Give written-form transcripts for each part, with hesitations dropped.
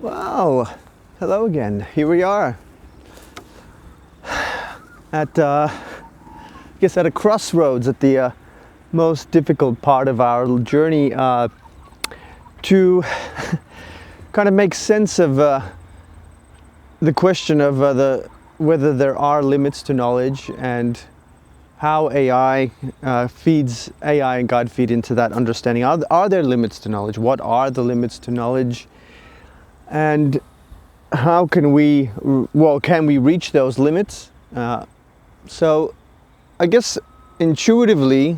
Wow, hello again. Here we are at, I guess, at a crossroads, at the most difficult part of our journey to kind of make sense of the question of whether there are limits to knowledge and how AI and God feed into that understanding. Are there limits to knowledge? What are the limits to knowledge? And how can we reach those limits? So I guess intuitively,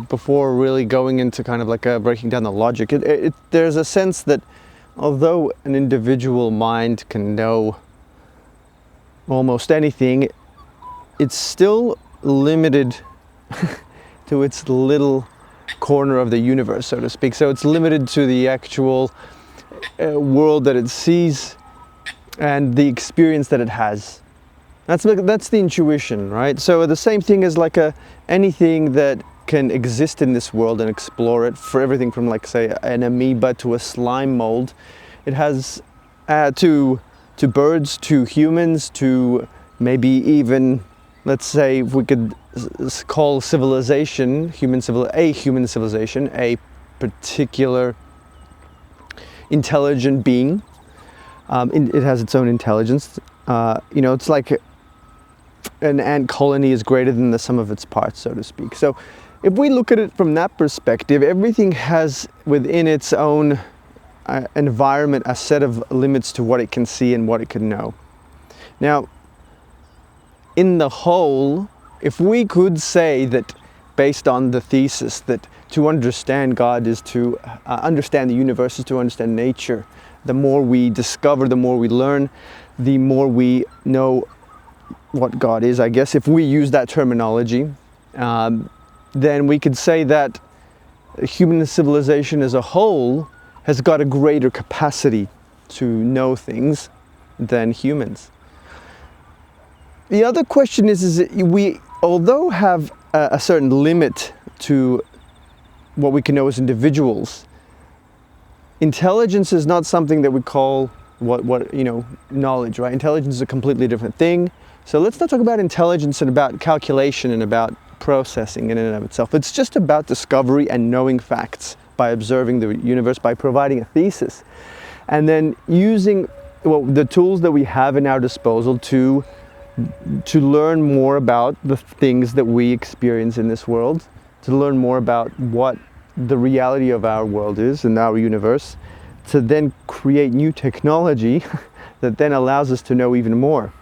before really going into kind of like breaking down the logic, there's a sense that although an individual mind can know almost anything, it's still limited to its little corner of the universe, so to speak. So it's limited to the actual world that it sees and the experience that it has. That's the intuition, right? So the same thing as anything that can exist in this world and explore it, for everything from say an amoeba to a slime mold. It has to birds, to humans, to maybe even, let's say, if we could call civilization, human civilization, a particular intelligent being. It has its own intelligence. It's like an ant colony is greater than the sum of its parts, so to speak. So if we look at it from that perspective, everything has within its own environment a set of limits to what it can see and what it can know. Now, in the whole, if we could say that, based on the thesis that to understand God is to understand the universe, is to understand nature, the more we discover, the more we learn, the more we know what God is, I guess, if we use that terminology, then we could say that human civilization as a whole has got a greater capacity to know things than humans. The other question is that we, although have a certain limit to what we can know as individuals, intelligence is not something that we call knowledge, right? Intelligence is a completely different thing. So let's not talk about intelligence and about calculation and about processing in and of itself. It's just about discovery and knowing facts by observing the universe, by providing a thesis, and then using the tools that we have in our disposal to learn more about the things that we experience in this world, to learn more about what the reality of our world is and our universe, to then create new technology that then allows us to know even more.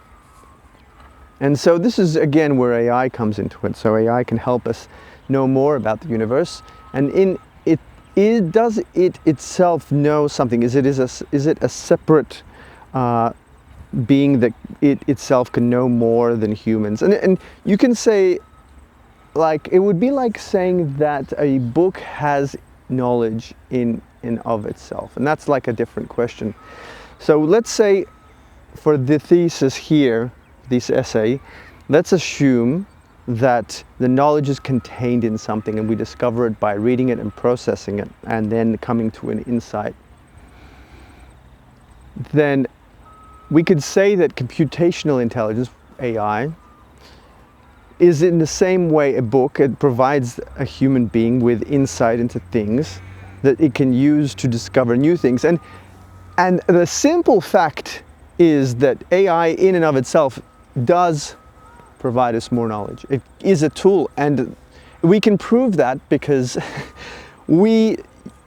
And so this is again where AI comes into it. So AI can help us know more about the universe, and does it itself know something? Is it a separate being that it itself can know more than humans? And you can say, it would be like saying that a book has knowledge in of itself, and that's like a different question. So let's say for the thesis here, this essay, let's assume that the knowledge is contained in something and we discover it by reading it and processing it and then coming to an insight. Then we could say that computational intelligence, AI, is in the same way a book. It provides a human being with insight into things that it can use to discover new things. And the simple fact is that AI in and of itself does provide us more knowledge. It is a tool, and we can prove that because we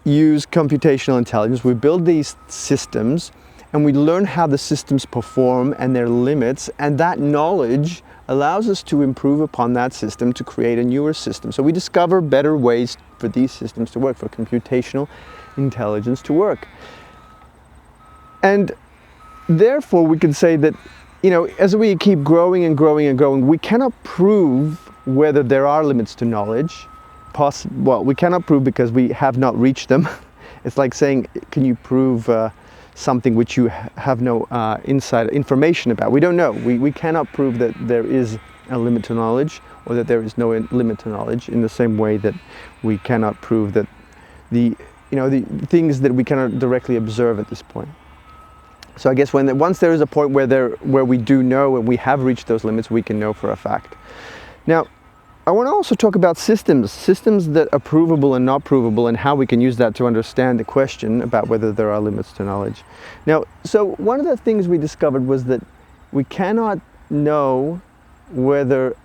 use computational intelligence. We build these systems and we learn how the systems perform and their limits, and that knowledge allows us to improve upon that system to create a newer system. So we discover better ways for these systems to work, for computational intelligence to work. And therefore we can say that, as we keep growing and growing and growing, we cannot prove whether there are limits to knowledge. We cannot prove because we have not reached them. It's like saying, can you prove something which you have no inside information about? We don't know. We cannot prove that there is a limit to knowledge or that there is no limit to knowledge, in the same way that we cannot prove that the things that we cannot directly observe at this point. So I guess once there is a point where we do know and we have reached those limits, we can know for a fact. Now, I want to also talk about systems that are provable and not provable, and how we can use that to understand the question about whether there are limits to knowledge. Now, so one of the things we discovered was that we cannot know whether,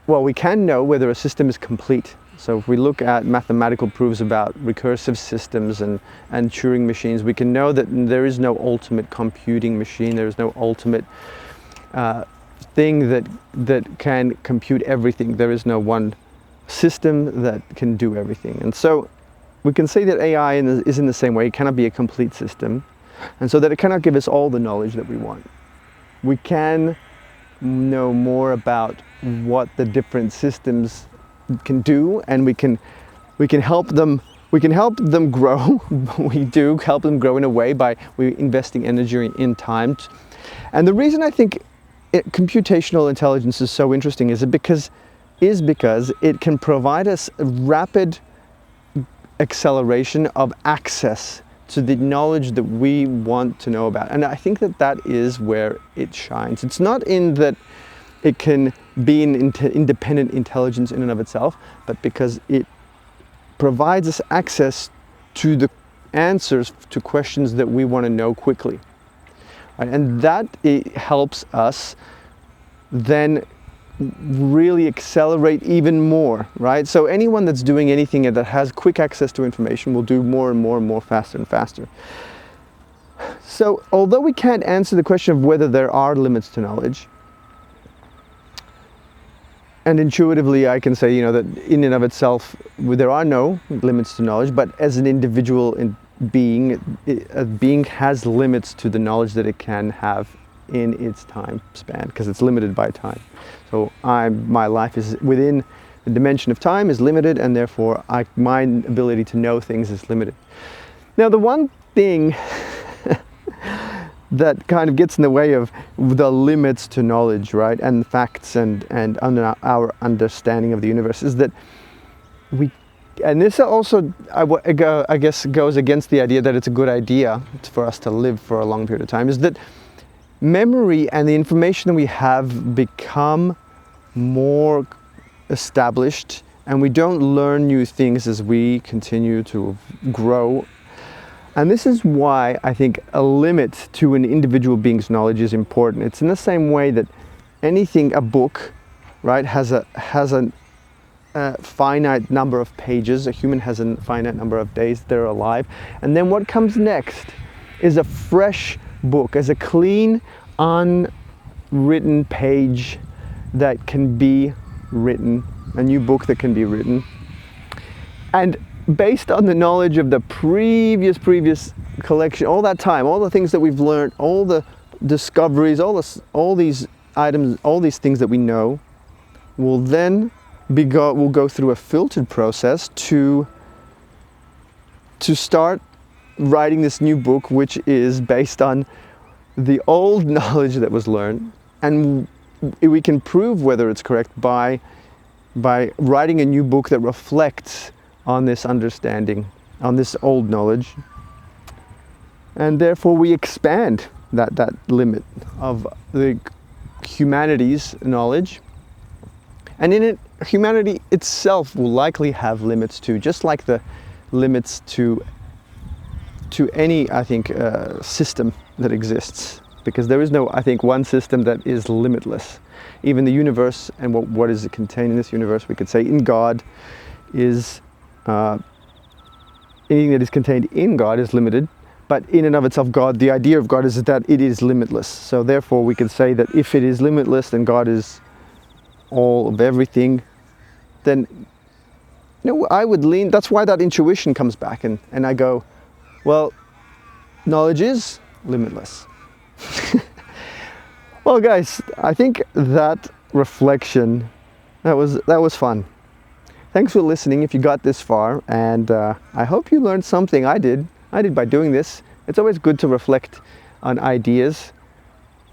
well, we can know whether a system is complete. So if we look at mathematical proofs about recursive systems and Turing machines, we can know that there is no ultimate computing machine, there is no ultimate thing that can compute everything. There is no one system that can do everything. And so we can say that AI is in the same way. It cannot be a complete system, and so that it cannot give us all the knowledge that we want. We can know more about what the different systems can do, and we can help them grow. We do help them grow in a way by investing energy in time. And the reason I think computational intelligence is so interesting is because it can provide us a rapid acceleration of access to the knowledge that we want to know about. And I think that is where it shines. It's not in that it can be an independent intelligence in and of itself, but because it provides us access to the answers to questions that we want to know quickly. Right? And that it helps us then really accelerate even more, right? So anyone that's doing anything that has quick access to information will do more and more and more, faster and faster. So although we can't answer the question of whether there are limits to knowledge, and intuitively I can say, that in and of itself there are no limits to knowledge, but as an individual being, a being has limits to the knowledge that it can have in its time span, because it's limited by time. So my life is within the dimension of time, is limited, and therefore my ability to know things is limited. Now, the one thing that kind of gets in the way of the limits to knowledge, right, and facts and our understanding of the universe is that and this also, I guess, goes against the idea that it's a good idea for us to live for a long period of time, is that memory and the information that we have become more established, and we don't learn new things as we continue to grow. And this is why I think a limit to an individual being's knowledge is important. It's in the same way that a book, right, has a finite number of pages. A human has a finite number of days they're alive. And then what comes next is a fresh book, as a clean, unwritten page that can be written, a new book that can be written. And based on the knowledge of the previous collection, all that time, all the things that we've learned, all the discoveries, all these items, all these things that we know, will then we'll go through a filtered process to start writing this new book, which is based on the old knowledge that was learned, and we can prove whether it's correct by writing a new book that reflects on this understanding, on this old knowledge, and therefore we expand that limit of the humanity's knowledge. And in it, humanity itself will likely have limits too, just like the limits to any, I think, system that exists, because there is no, I think, one system that is limitless. Even the universe and what is contained in this universe, we could say in God is anything that is contained in God is limited, but in and of itself, God, the idea of God is that it is limitless. So therefore we can say that if it is limitless, then God is all of everything. Then I would lean, that's why that intuition comes back, and I go, well, knowledge is limitless. Well, guys, I think that reflection, that was fun. Thanks for listening if you got this far, and I hope you learned something. I did by doing this. It's always good to reflect on ideas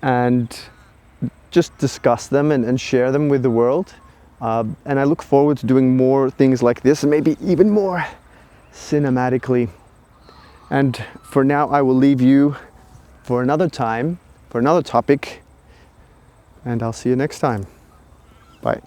and just discuss them and share them with the world. And I look forward to doing more things like this, and maybe even more cinematically. And for now, I will leave you for another time, for another topic, and I'll see you next time. Bye.